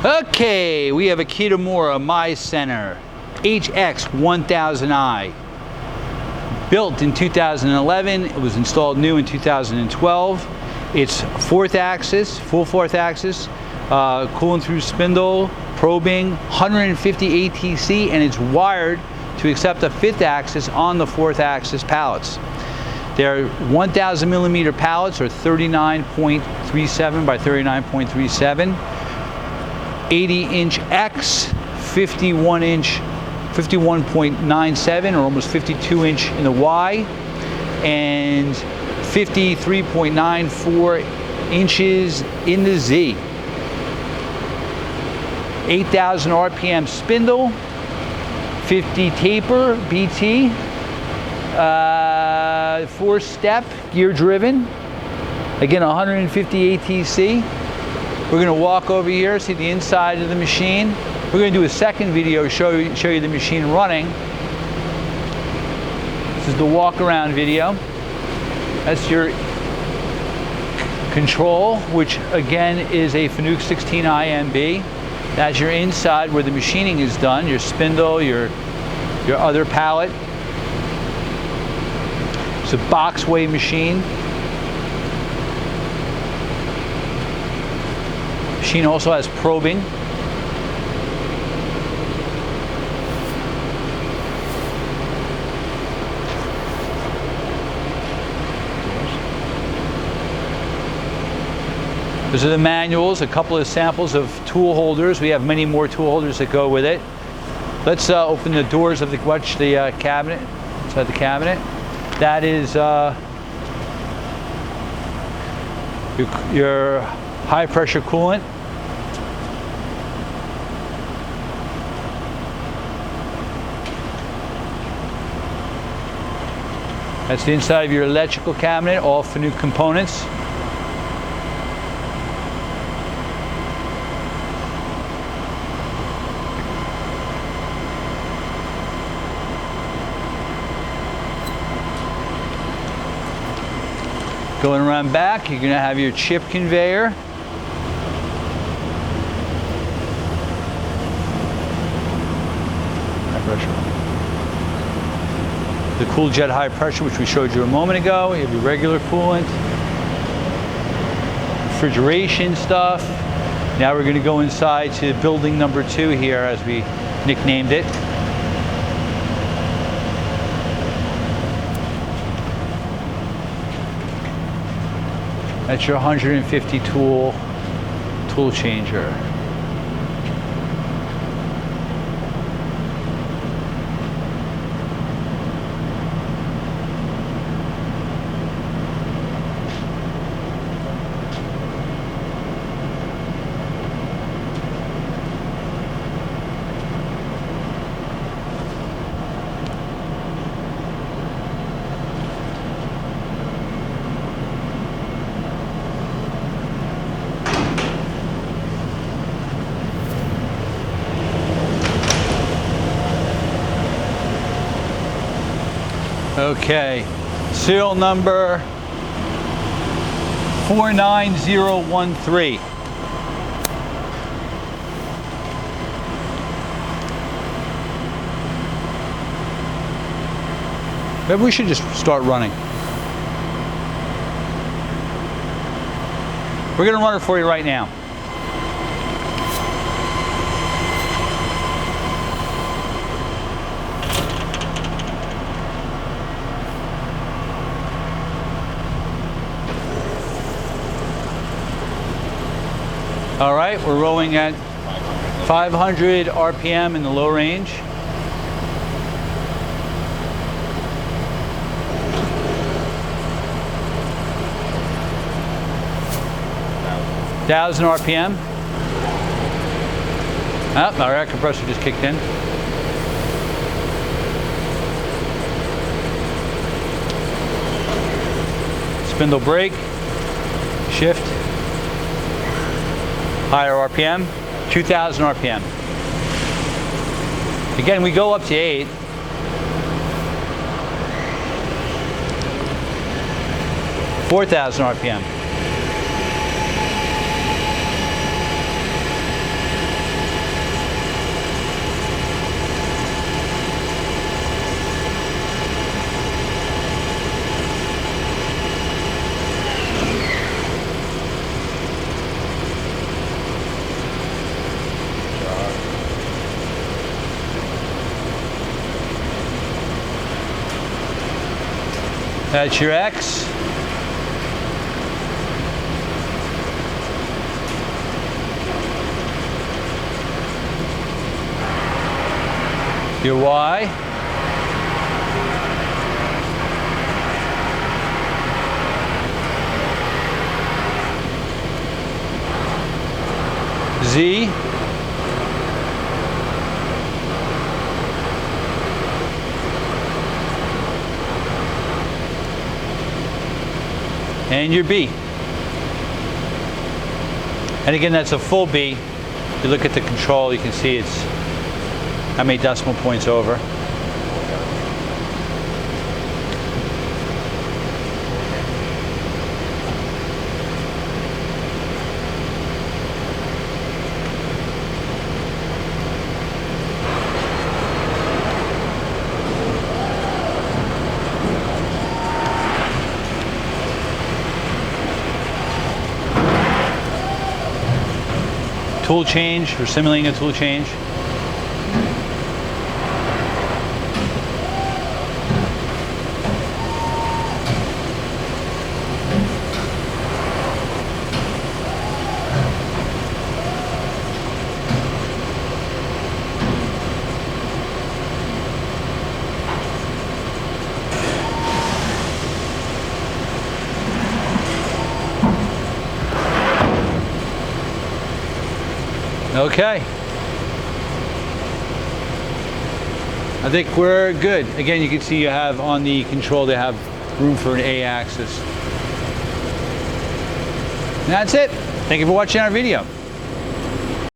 Okay, we have a KITAMURA Mycenter HX1000i. Built in 2011, it was installed new in 2012. It's fourth axis, full fourth axis, coolant through spindle, probing, 150 ATC, and it's wired to accept a fifth axis on the fourth axis pallets. They're 1,000 millimeter pallets, or 39.37 by 39.37, 80-inch X, 51.97, or almost 52-inch in the Y, and 53.94 inches in the Z. 8,000 RPM spindle, 50 taper BT, 4-step gear driven, again 150 ATC. We're going to walk over here, see the inside of the machine. We're going to do a second video, show you the machine running. This is the walk around video. That's your control, which again is a FANUC 16i MB. That's your inside where the machining is done, your spindle, your other pallet. It's a box weigh machine. Machine also has probing. Those are the manuals, a couple of samples of tool holders. We have many more tool holders that go with it. Let's open the doors of the cabinet, inside the cabinet. That is your high pressure coolant. That's the inside of your electrical cabinet, all FANUC components. Going around back, you're going to have your chip conveyor. High pressure. The COOLJET high pressure, which we showed you a moment ago. You have your regular coolant. Refrigeration stuff. Now we're going to go inside to building number 2 here, as we nicknamed it. That's your 150 tool changer. Okay, serial number 49013. Maybe we should just start running. We're going to run it for you right now. All right, we're rolling at 500 RPM in the low range. Thousand RPM. Oh, our air compressor just kicked in. Spindle brake, shift. Higher RPM, 2,000 RPM. Again, we go up to 8. 4,000 RPM. That's your X. Your Y. Z. And your B. And again, that's a full B. If you look at the control, you can see it's how many decimal points over. Tool change, we're simulating a tool change. Okay. I think we're good. Again, you can see you have on the control, they have room for an A axis. And that's it. Thank you for watching our video.